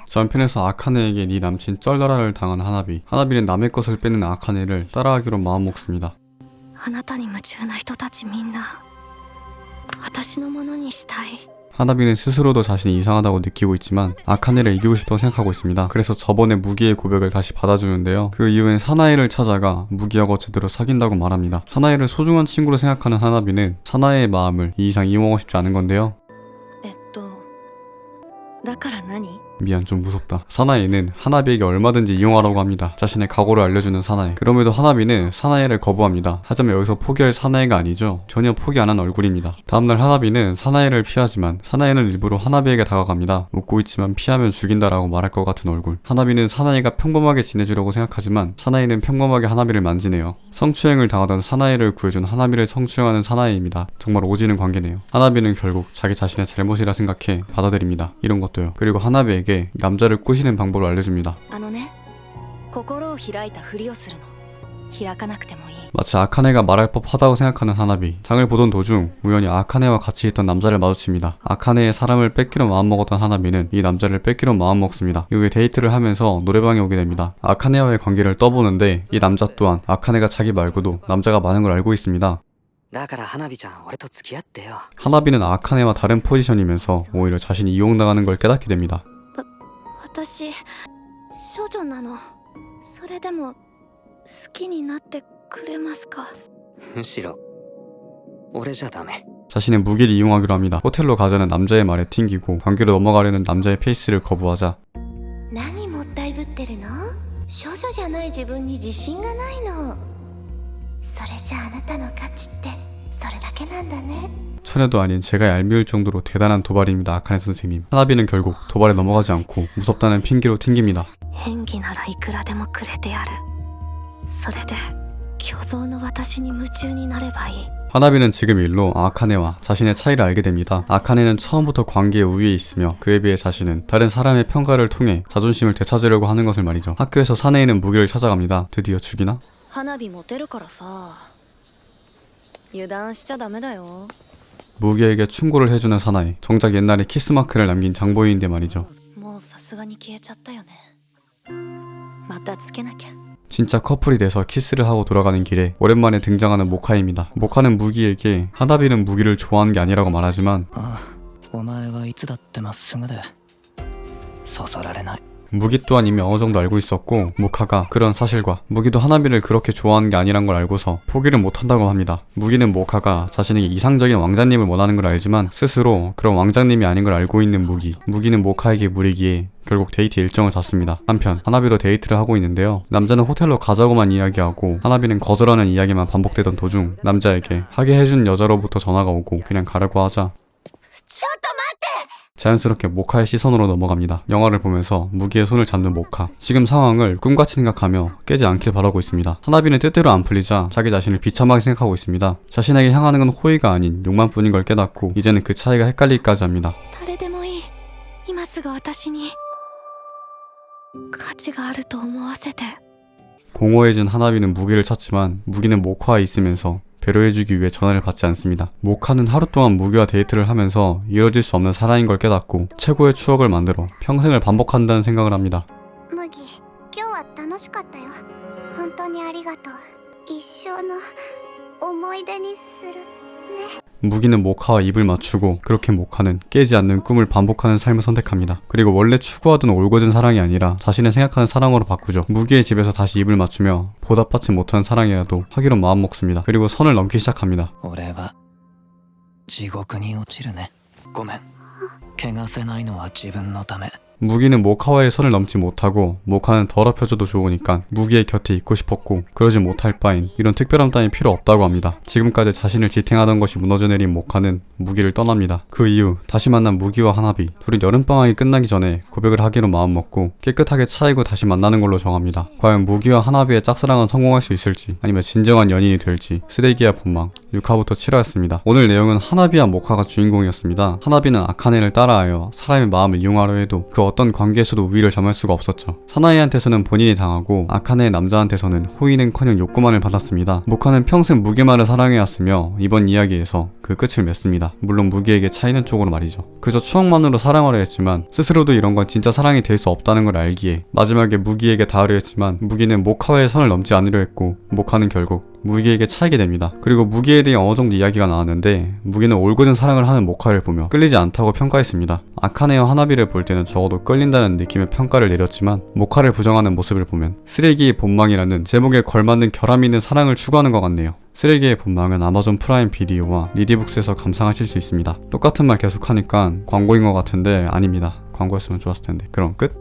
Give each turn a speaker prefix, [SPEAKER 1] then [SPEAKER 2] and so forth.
[SPEAKER 1] 전편에서 아카네에게 네 남친 쩔라라를 당한 하나비. 하나비는 남의 것을 뺏는 아카네를 따라하기로 마음먹습니다.
[SPEAKER 2] あなたに夢中な人たちみんな私のものにしたい。
[SPEAKER 1] 하나비는 스스로도 자신이 이상하다고 느끼고 있지만 아카네를 이기고 싶다고 생각하고 있습니다. 그래서 저번에 무기의 고백을 다시 받아주는데요. 그 이후엔 사나이를 찾아가 무기하고 제대로 사귄다고 말합니다. 사나이를 소중한 친구로 생각하는 하나비는 사나이의 마음을 이 이상 이용하고 싶지 않은 건데요.
[SPEAKER 2] だから何？
[SPEAKER 1] 미안, 좀 무섭다. 사나이는 하나비에게 얼마든지 이용하라고 합니다. 자신의 각오를 알려주는 사나이. 그럼에도 하나비는 사나이를 거부합니다. 하지만 여기서 포기할 사나이가 아니죠. 전혀 포기 안 한 얼굴입니다. 다음날 하나비는 사나이를 피하지만 사나이는 일부러 하나비에게 다가갑니다. 웃고 있지만 피하면 죽인다라고 말할 것 같은 얼굴. 하나비는 사나이가 평범하게 지내주려고 생각하지만 사나이는 평범하게 하나비를 만지네요. 성추행을 당하던 사나이를 구해준 하나비를 성추행하는 사나이입니다. 정말 오지는 관계네요. 하나비는 결국 자기 자신의 잘못이라 생각해 받아들입니다. 이런 것도요. 그리고 하나비에게 남자를 꼬시는 방법을 알려줍니다.
[SPEAKER 2] あのね、心を開いたふりをするの。開かなくてもいい。
[SPEAKER 1] 마치 아카네가 말할 법하다고 생각하는 하나비. 장을 보던 도중 우연히 아카네와 같이 있던 남자를 마주칩니다. 아카네의 사람을 뺏기로 마음먹었던 하나비는 이 남자를 뺏기로 마음먹습니다. 이후에 데이트를 하면서 노래방에 오게 됩니다. 아카네와의 관계를 떠보는데 이 남자 또한 아카네가 자기 말고도 남자가 많은 걸 알고 있습니다.
[SPEAKER 3] だから花火ちゃん俺と付き合ってよ
[SPEAKER 1] 하나비는 아카네와 다른 포지션이면서 오히려 자신이 이용당하는 걸 깨닫게 됩니다.
[SPEAKER 2] 私少女なの。それでも好きになってくれますか？
[SPEAKER 3] むしろ俺じゃダメ
[SPEAKER 1] 자신의 무기를 이용하기로 합니다. 호텔로 가자는 남자의 말에 튕기고 관계로 넘어가려는 남자의 페이스를 거부하자
[SPEAKER 2] 何もったいぶってるの？少女じゃない自分に自信がないの。それじゃあなたの価値ってそれだけなんだね。
[SPEAKER 1] 처녀도 아닌 제가 얄미울 정도로 대단한 도발입니다. 아카네 선생님. 하나비는 결국 도발에 넘어가지 않고 무섭다는 핑계로 튕깁니다.
[SPEAKER 2] 演技ならいくらでもくれてやる。それで虚像の私に夢中になればいい。
[SPEAKER 1] 하나비는 지금 일로 아카네와 자신의 차이를 알게 됩니다. 아카네는 처음부터 관계의 우위에 있으며 그에 비해 자신은 다른 사람의 평가를 통해 자존심을 되찾으려고 하는 것을 말이죠. 학교에서 사내에는 무기를 찾아갑니다. 드디어 죽이나?
[SPEAKER 2] 花火モテるからさ油断しちゃダメだよ。
[SPEAKER 1] 무기에게 충고를 해주는 사나이. 정작 옛날에 키스마크를 남긴 장보이인데 말이죠.
[SPEAKER 2] もうさすがに消えちゃったよね。またつけなきゃ。
[SPEAKER 1] 진짜 커플이 돼서 키스를 하고 돌아가는 길에 오랜만에 등장하는 모카입니다. 모카는 무기에게 하나비는 무기를 좋아하는 게 아니라고 말하지만
[SPEAKER 3] ああお前はいつだってまっすぐでそそられない
[SPEAKER 1] 무기 또한 이미 어느 정도 알고 있었고 모카가 그런 사실과 무기도 하나비를 그렇게 좋아하는 게 아니란 걸 알고서 포기를 못한다고 합니다. 무기는 모카가 자신에게 이상적인 왕자님을 원하는 걸 알지만 스스로 그런 왕자님이 아닌 걸 알고 있는 무기는 모카에게 무리기에 결국 데이트 일정을 잡습니다. 한편 하나비도 데이트를 하고 있는데요. 남자는 호텔로 가자고만 이야기하고 하나비는 거절하는 이야기만 반복되던 도중 남자에게 하게 해준 여자로부터 전화가 오고 그냥 가려고 하자 자연스럽게 모카의 시선으로 넘어갑니다. 영화를 보면서 무기의 손을 잡는 모카. 지금 상황을 꿈같이 생각하며 깨지 않길 바라고 있습니다. 하나비는 뜻대로 안 풀리자 자기 자신을 비참하게 생각하고 있습니다. 자신에게 향하는 건 호의가 아닌 욕만 뿐인 걸 깨닫고 이제는 그 차이가 헷갈리기까지 합니다.
[SPEAKER 2] 誰でもいい。今すぐ私に価値があると思わせて。
[SPEAKER 1] 공허해진 하나비는 무기를 찾지만 무기는 모카에 있으면서 배려해주기 위해 전화를 받지 않습니다. 모카는 하루 동안 무기와 데이트를 하면서 이뤄질 수 없는 사랑인 걸 깨닫고 최고의 추억을 만들어 평생을 반복한다는 생각을 합니다.
[SPEAKER 2] 麦、今日は楽しかったよ。本当にありがとう。一生の思い出にするね。
[SPEAKER 1] 무기는 모카와 입을 맞추고 그렇게 모카는 깨지 않는 꿈을 반복하는 삶을 선택합니다. 그리고 원래 추구하던 올곧은 사랑이 아니라 자신의 생각하는 사랑으로 바꾸죠. 무기의 집에서 다시 입을 맞추며 보답받지 못한 사랑이라도 하기로 마음먹습니다. 그리고 선을 넘기 시작합니다.
[SPEAKER 3] 俺は地獄に落ちるねごめん汚せないのは自分のため
[SPEAKER 1] 무기는 모카와의 선을 넘지 못하고 모카는 더럽혀져도 좋으니까 무기의 곁에 있고 싶었고 그러지 못할 바엔 이런 특별함 따위 필요 없다고 합니다. 지금까지 자신을 지탱하던 것이 무너져 내린 모카는 무기를 떠납니다. 그 이후 다시 만난 무기와 하나비 둘이 여름방학이 끝나기 전에 고백을 하기로 마음먹고 깨끗하게 차이고 다시 만나는 걸로 정합니다. 과연 무기와 하나비의 짝사랑은 성공할 수 있을지 아니면 진정한 연인이 될지 쓰레기야 본망 6화부터 7화였습니다. 오늘 내용은 하나비와 모카가 주인공이었습니다. 하나비는 아카네를 따라하여 사람의 마음을 이용하려 해도 그 어떤 관계에서도 우위를 점할 수가 없었죠. 사나이한테서는 본인이 당하고 아카네의 남자한테서는 호의는커녕 욕구만을 받았습니다. 모카는 평생 무기만을 사랑해왔으며 이번 이야기에서 그 끝을 맺습니다. 물론 무기에게 차이는 쪽으로 말이죠. 그저 추억만으로 사랑하려 했지만 스스로도 이런 건 진짜 사랑이 될 수 없다는 걸 알기에 마지막에 무기에게 닿으려 했지만 무기는 모카와의 선을 넘지 않으려 했고 모카는 결국 무기에게 차이게 됩니다. 그리고 무기에 대해 어느 정도 이야기가 나왔는데 무기는 올곧은 사랑을 하는 모카를 보며 끌리지 않다고 평가했습니다. 아카네와 하나비를 볼 때는 적어도 끌린다는 느낌의 평가를 내렸지만 모카를 부정하는 모습을 보면 쓰레기의 본망이라는 제목에 걸맞는 결함 있는 사랑을 추구하는 것 같네요. 쓰레기의 본망은 아마존 프라임 비디오와 리디북스에서 감상하실 수 있습니다. 똑같은 말 계속하니까 광고인 것 같은데 아닙니다. 광고였으면 좋았을 텐데. 그럼 끝!